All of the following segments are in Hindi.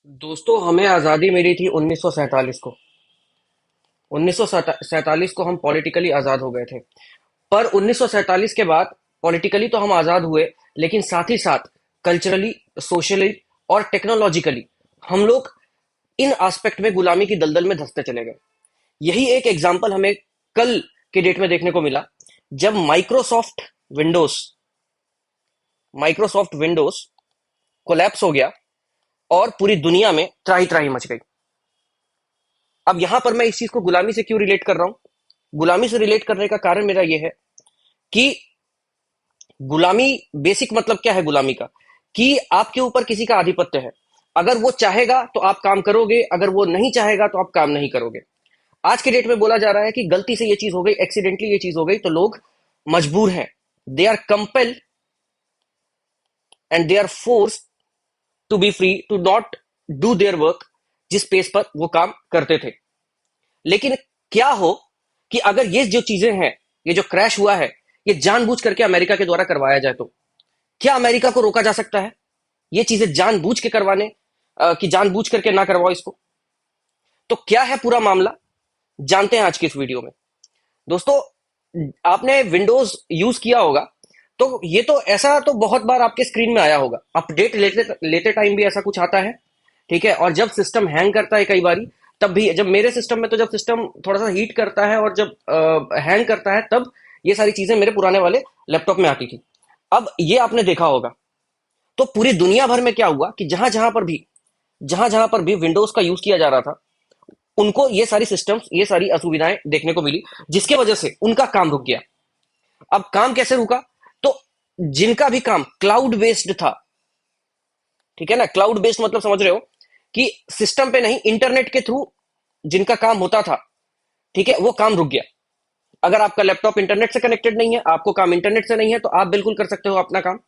दोस्तों, हमें आज़ादी मिली थी 1947 को। 1947 को हम पॉलिटिकली आज़ाद हो गए थे। पर 1947 के बाद पॉलिटिकली तो हम आज़ाद हुए, लेकिन साथ ही साथ कल्चरली, सोशली और टेक्नोलॉजिकली हम लोग इन एस्पेक्ट में गुलामी की दलदल में धंसते चले गए। यही एक एग्जाम्पल हमें कल के डेट में देखने को मिला, जब विंडोज माइक्रोसॉफ्ट विंडोज कोलैप्स हो गया और पूरी दुनिया में त्राही त्राही मच गई। अब यहां पर मैं इस चीज को गुलामी से क्यों रिलेट कर रहा हूं? गुलामी से रिलेट करने का कारण मेरा यह है कि गुलामी, बेसिक मतलब क्या है गुलामी का? कि आपके ऊपर किसी का आधिपत्य है। अगर वो चाहेगा तो आप काम करोगे, अगर वो नहीं चाहेगा तो आप काम नहीं करोगे। आज के डेट में बोला जा रहा है कि गलती से ये चीज हो गई, एक्सीडेंटली ये चीज हो गई, तो लोग मजबूर हैं, they are compel and they are force to be free to not do their work जिस पेस पर वो काम करते थे। लेकिन क्या हो कि अगर ये जो चीजें हैं, ये जो क्रैश हुआ है, ये जानबूझ करके अमेरिका के द्वारा करवाया जाए, तो क्या अमेरिका को रोका जा सकता है ये चीजें जानबूझ के करवाने, कि जानबूझ करके ना करवाओ इसको? तो क्या है पूरा मामला, जानते हैं आज की इस वीडियो में। दोस्तों, आपने विंडोज यूज किया होगा, तो ये तो ऐसा तो बहुत बार आपके स्क्रीन में आया होगा, अपडेट लेते लेते टाइम भी ऐसा कुछ आता है। ठीक है, और जब सिस्टम हैंग करता है कई बारी, तब भी, जब मेरे सिस्टम में तो जब सिस्टम थोड़ा सा हीट करता है और जब हैंग करता है, तब ये सारी चीजें मेरे पुराने वाले लैपटॉप में आती थी। अब ये आपने देखा होगा। तो पूरी दुनिया भर में क्या हुआ कि जहां जहां पर भी विंडोज का यूज किया जा रहा था, उनको ये सारी सिस्टम्स, ये सारी असुविधाएं देखने को मिली, जिसके वजह से उनका काम रुक गया। अब काम कैसे रुका? तो जिनका भी काम क्लाउड बेस्ड था, ठीक है ना, क्लाउड बेस्ड मतलब समझ रहे हो, कि सिस्टम पे नहीं, इंटरनेट के थ्रू जिनका काम होता था, ठीक है, वो काम रुक गया। अगर आपका लैपटॉप इंटरनेट से कनेक्टेड नहीं है, आपको काम इंटरनेट से नहीं है, तो आप बिल्कुल कर सकते हो अपना काम।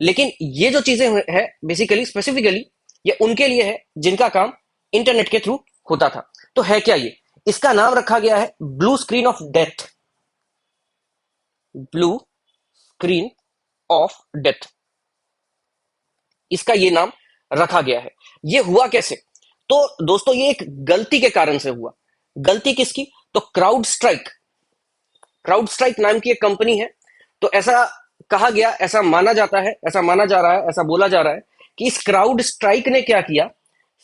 लेकिन ये जो चीजें है, बेसिकली स्पेसिफिकली ये उनके लिए है जिनका काम इंटरनेट के थ्रू होता था। तो है क्या ये? इसका नाम रखा गया है blue screen of death. Blue screen of death, इसका ये नाम रखा गया है। ये हुआ कैसे? तो दोस्तों, ये एक गलती के कारण से हुआ। गलती किसकी? तो क्राउड स्ट्राइक नाम की एक कंपनी है। तो ऐसा कहा गया, ऐसा माना जाता है, ऐसा माना जा रहा है, ऐसा बोला जा रहा है कि इस क्राउड स्ट्राइक ने क्या किया,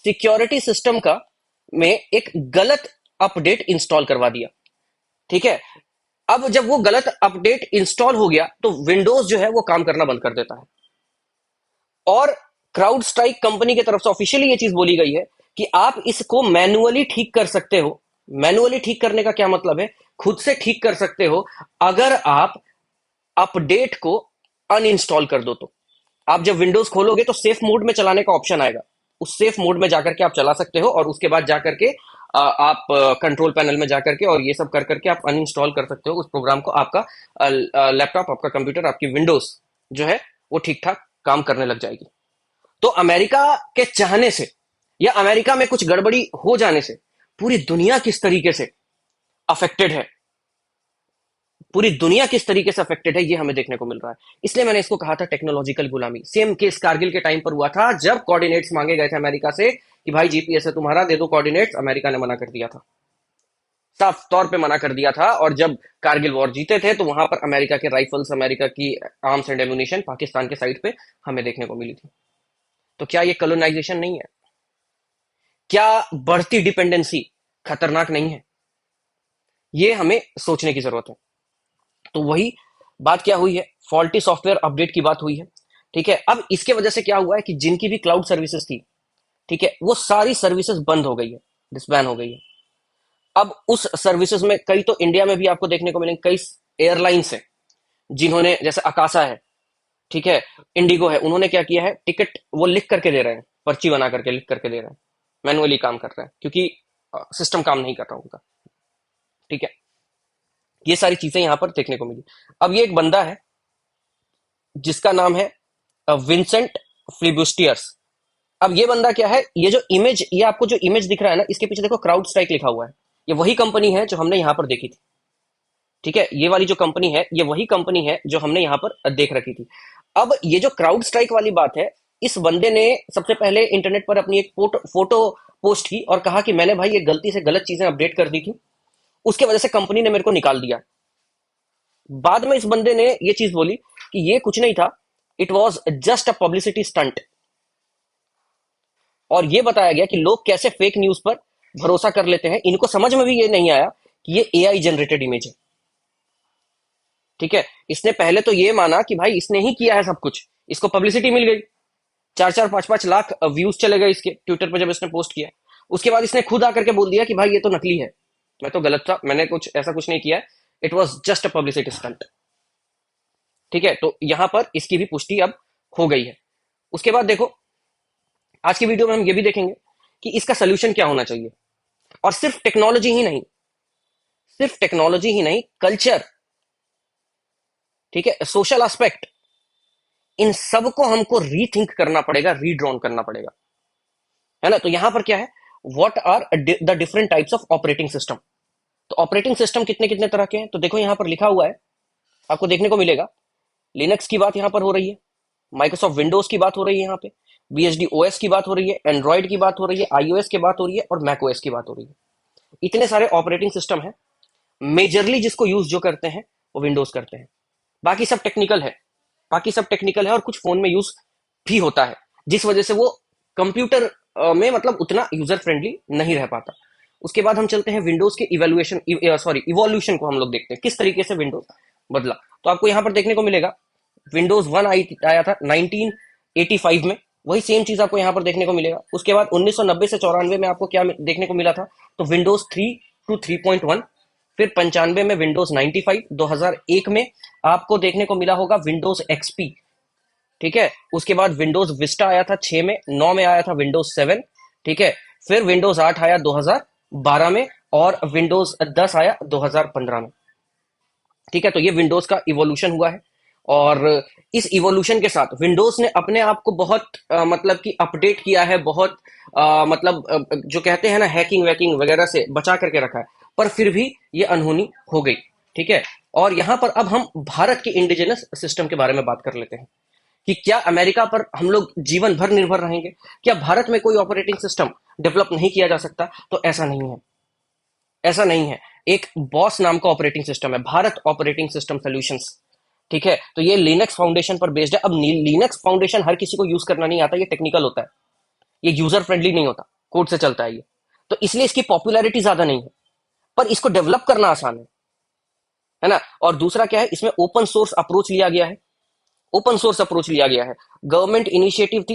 सिक्योरिटी सिस्टम का में एक गलत अपडेट इंस्टॉल करवा दिया। ठीक है, अब जब वो गलत अपडेट इंस्टॉल हो गया, तो विंडोज जो है वो काम करना बंद कर देता है। और क्राउड स्ट्राइक कंपनी की तरफ से ऑफिशियली ये चीज बोली गई है कि आप इसको मैन्युअली ठीक कर सकते हो। मैन्युअली ठीक करने का क्या मतलब है? खुद से ठीक कर सकते हो, अगर आप अपडेट को अनइंस्टॉल कर दो। तो आप जब विंडोज खोलोगे तो सेफ मोड में चलाने का ऑप्शन आएगा। उस सेफ मोड में जाकर के आप चला सकते हो, और उसके बाद जाकर के आप कंट्रोल पैनल में जाकर के और ये सब कर करके आप अनइंस्टॉल कर सकते हो उस प्रोग्राम को। आपका लैपटॉप, आपका कंप्यूटर, आपकी विंडोज जो है वो ठीक ठाक काम करने लग जाएगी। तो अमेरिका के चाहने से, या अमेरिका में कुछ गड़बड़ी हो जाने से, पूरी दुनिया किस तरीके से अफेक्टेड है, पूरी दुनिया किस तरीके से अफेक्टेड है, ये हमें देखने को मिल रहा है। इसलिए मैंने इसको कहा था टेक्नोलॉजिकल गुलामी। सेम केस कारगिल के टाइम पर हुआ था, जब कोऑर्डिनेट्स मांगे गए थे अमेरिका से कि भाई जीपीएस है तुम्हारा, दे दो कोऑर्डिनेट्स। अमेरिका ने मना कर दिया था, साफ तौर पे मना कर दिया था। और जब कारगिल वॉर जीते थे, तो वहां पर अमेरिका के राइफल्स, अमेरिका की आर्म्स एंड एम्यूनिशन पाकिस्तान के साइड पे हमें देखने को मिली थी। तो क्या ये कॉलोनाइजेशन नहीं है? क्या बढ़ती डिपेंडेंसी खतरनाक नहीं है? ये हमें सोचने की जरूरत है। तो वही बात क्या हुई है, फॉल्टी सॉफ्टवेयर अपडेट की बात हुई है। ठीक है, अब इसके वजह से क्या हुआ है कि जिनकी भी क्लाउड सर्विसेज थी, ठीक है, वो सारी सर्विसेज बंद हो गई है, डिसबैन हो गई है। अब उस सर्विसेज में कई तो इंडिया में भी आपको देखने को मिलेंगे, कई एयरलाइंस है जिन्होंने, जैसे अकाशा है, ठीक है, इंडिगो है, उन्होंने क्या किया है, टिकट वो लिख करके दे रहे हैं, पर्ची बना करके लिख करके दे रहे हैं, मैनुअली काम कर रहे हैं, क्योंकि सिस्टम काम नहीं कर रहा उनका। ठीक है, ये सारी चीजें यहां पर देखने को मिली। अब ये एक बंदा है जिसका नाम है विंसेंट फ्लिबुस्टियर्स। अब ये बंदा क्या है, ये जो इमेज, ये आपको जो इमेज दिख रहा है ना, इसके पीछे देखो क्राउड स्ट्राइक लिखा हुआ है। ये वही कंपनी है जो हमने यहां पर देखी थी। ठीक है, ये वाली जो कंपनी है, ये वही कंपनी है जो हमने यहां पर देख रखी थी। अब ये जो क्राउड स्ट्राइक वाली बात है, इस बंदे ने सबसे पहले इंटरनेट पर अपनी एक फोटो पोस्ट की और कहा कि मैंने भाई ये गलती से गलत चीजें अपडेट कर दी थी, उसके वजह से कंपनी ने मेरे को निकाल दिया। बाद में इस बंदे ने ये चीज बोली कि ये कुछ नहीं था, it was just a publicity stunt. और ये बताया गया कि लोग कैसे फेक न्यूज पर भरोसा कर लेते हैं। इनको समझ में भी ये नहीं आया कि ये एआई जनरेटेड इमेज है। ठीक है, इसने पहले तो ये माना कि भाई इसने ही किया है सब कुछ, इसको पब्लिसिटी मिल गई, 4-4 5-5 लाख व्यूज चले गए इसके ट्विटर पर जब इसने पोस्ट किया। उसके बाद इसने खुद आकर के बोल दिया कि भाई ये तो नकली है, मैं तो गलत था, मैंने कुछ ऐसा कुछ नहीं किया है, it was just a publicity stunt. ठीक है, तो यहां पर इसकी भी पुष्टि अब हो गई है। उसके बाद देखो, आज की वीडियो में हम ये भी देखेंगे कि इसका सोल्यूशन क्या होना चाहिए। और सिर्फ टेक्नोलॉजी ही नहीं, सिर्फ टेक्नोलॉजी ही नहीं, कल्चर, ठीक है, सोशल एस्पेक्ट, इन सबको हमको रीथिंक करना पड़ेगा, रीड्रॉन करना पड़ेगा, है ना। तो यहां पर क्या है, what are the different types of operating system. तो ऑपरेटिंग सिस्टम कितने कितने तरह के हैं, तो देखो यहां पर लिखा हुआ है, आपको देखने को मिलेगा। लिनक्स की बात यहां पर हो रही है, माइक्रोसॉफ्ट विंडोज की बात हो रही है, यहाँ पे बीएसडी ओएस की बात हो रही है, एंड्रॉइड की बात हो रही है, आईओएस की बात हो रही है, और मैक ओएस की बात हो रही है। इतने सारे ऑपरेटिंग सिस्टम है। मेजरली जिसको यूज जो करते हैं वो विंडोज करते हैं, बाकी सब टेक्निकल है, बाकी सब टेक्निकल है, और कुछ फोन में यूज भी होता है, जिस वजह से वो कंप्यूटर में मतलब उतना यूजर फ्रेंडली नहीं रह पाता। उसके बाद हम चलते हैं विंडोज के इवोल्यूशन, सॉरी इवोल्यूशन को हम लोग देखते हैं, किस तरीके से विंडोज बदला। तो आपको यहां पर देखने को मिलेगा, विंडोज 1 आया था 1985 में, वही सेम चीज आपको यहां पर देखने को मिलेगा। उसके बाद 1990 से 94 में आपको क्या देखने को मिला था, तो विंडोज 3 टू 3.1। फिर 95 में विंडोज 95, 2001 में आपको देखने को मिला होगा विंडोज एक्सपी। ठीक है, उसके बाद विंडोज विस्टा आया था 6 में, 9 में आया था विंडोज 7। ठीक है, फिर विंडोज 8 आया 2012 में, और विंडोज 10 आया 2015 में। ठीक है, तो ये विंडोज का इवोल्यूशन हुआ है। और इस इवोल्यूशन के साथ विंडोज ने अपने आप को बहुत मतलब कि अपडेट किया है, बहुत मतलब जो कहते हैं ना हैकिंग वैकिंग वगैरह से बचा करके रखा है, पर फिर भी ये अनहोनी हो गई। ठीक है, और यहां पर अब हम भारत के इंडिजिनस सिस्टम के बारे में बात कर लेते हैं कि क्या अमेरिका पर हम लोग जीवन भर निर्भर रहेंगे, क्या भारत में कोई ऑपरेटिंग सिस्टम डेवलप नहीं किया जा सकता। तो ऐसा नहीं है, ऐसा नहीं है। एक बॉस नाम का ऑपरेटिंग सिस्टम है, भारत ऑपरेटिंग सिस्टम सॉल्यूशंस। ठीक है, तो ये लिनक्स फाउंडेशन पर बेस्ड है। अब लिनक्स फाउंडेशन हर किसी को यूज करना नहीं आता, ये टेक्निकल होता है, ये यूजर फ्रेंडली नहीं होता, कोड से चलता है ये, तो इसलिए इसकी पॉपुलैरिटी ज्यादा नहीं है, पर इसको डेवलप करना आसान है ना। और दूसरा क्या है, इसमें ओपन सोर्स अप्रोच लिया गया है, ओपन सोर्स अप्रोच लिया गया है, गवर्नमेंट इनिशिएटिव थी,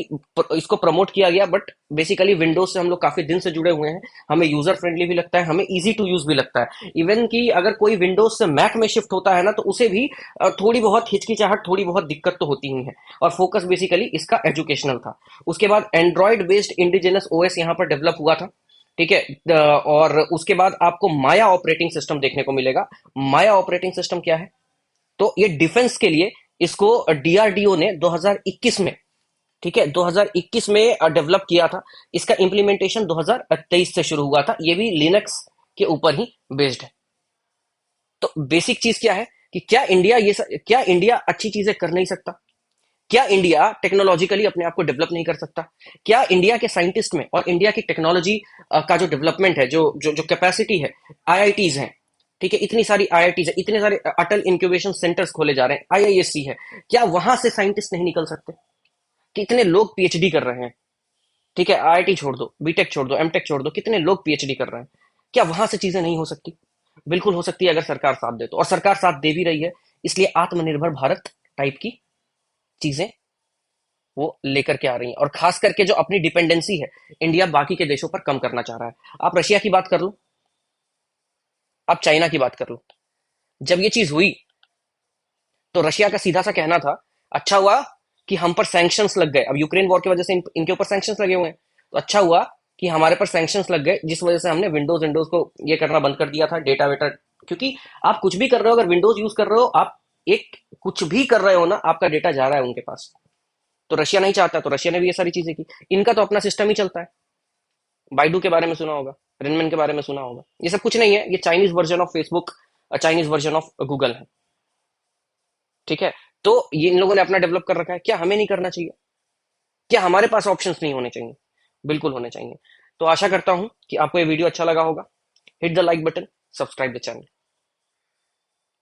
इसको प्रमोट किया गया। बट बेसिकली विंडोज से हम लोग काफी दिन से जुड़े हुए हैं, हमें यूजर फ्रेंडली भी लगता है, हमें इजी टू यूज भी लगता है। इवन कि अगर कोई विंडोज से मैक में शिफ्ट होता है ना, तो उसे भी थोड़ी बहुत हिचकिचाहट, थोड़ी बहुत दिक्कत तो होती ही है। और फोकस बेसिकली इसका एजुकेशनल था। उसके बाद एंड्रॉइड बेस्ड इंडिजिनस ओएस यहाँ पर डेवलप हुआ था। ठीक है, और उसके बाद आपको माया ऑपरेटिंग सिस्टम देखने को मिलेगा। माया ऑपरेटिंग सिस्टम क्या है, तो ये डिफेंस के लिए इसको डीआरडीओ ने 2021 में, ठीक है, 2021 में डेवलप किया था। इसका इंप्लीमेंटेशन 2023 से शुरू हुआ था, ये भी लिनक्स के ऊपर ही बेस्ड है। तो बेसिक चीज क्या है कि क्या इंडिया अच्छी चीजें कर नहीं सकता, क्या इंडिया टेक्नोलॉजिकली अपने आप को डेवलप नहीं कर सकता, क्या इंडिया के साइंटिस्ट में और इंडिया की टेक्नोलॉजी का जो डेवलपमेंट है, जो जो जो कैपेसिटी है, आईआईटीज हैं, ठीक है, इतनी सारी आईआईटीज है, इतने सारे अटल इंक्यूबेशन सेंटर्स खोले जा रहे हैं, आईआईएससी है, क्या वहां से साइंटिस्ट नहीं निकल सकते। कितने लोग पीएचडी कर रहे हैं, ठीक है, आईआईटी छोड़ दो, बीटेक छोड़ दो, एमटेक छोड़ दो, कितने लोग पीएचडी कर रहे हैं, क्या वहां से चीजें नहीं हो सकती। बिल्कुल हो सकती है, अगर सरकार साथ दे तो, और सरकार साथ दे भी रही है। इसलिए आत्मनिर्भर भारत टाइप की चीजें वो लेकर के आ रही हैं। और खास करके जो अपनी डिपेंडेंसी है, इंडिया बाकी के देशों पर कम करना चाह रहा है। आप रशिया की बात कर लो, आप चाइना की बात कर लो। जब ये चीज हुई तो रशिया का सीधा सा कहना था, अच्छा हुआ कि हम पर सैंक्शंस लग गए, अब यूक्रेन वॉर की वजह से इनके ऊपर सैंक्शंस लगे हुए हैं, तो अच्छा हुआ कि हमारे पर सैंक्शंस लग गए, जिस वजह से हमने विंडोज विंडोज को ये करना बंद कर दिया था, डेटा वेटा। क्योंकि आप कुछ भी कर रहे हो, अगर विंडोज यूज कर रहे हो, आप एक कुछ भी कर रहे हो ना, आपका डेटा जा रहा है उनके पास। तो रशिया नहीं चाहता, तो रशिया ने भी ये सारी चीजें की। इनका तो अपना सिस्टम ही चलता है, बाइडू के बारे में सुना होगा, रिनमेन के बारे में सुना होगा, ये सब कुछ नहीं है, ये Chinese version of Facebook, Chinese version of Google है। ठीक है, तो ये इन लोगों ने अपना डेवलप कर रखा है, क्या हमें नहीं करना चाहिए। क्या हमारे पास ऑप्शंस नहीं होने चाहिए? बिल्कुल होने चाहिए। तो आशा करता हूं कि आपको ये वीडियो अच्छा लगा होगा। Hit the like button, subscribe the channel.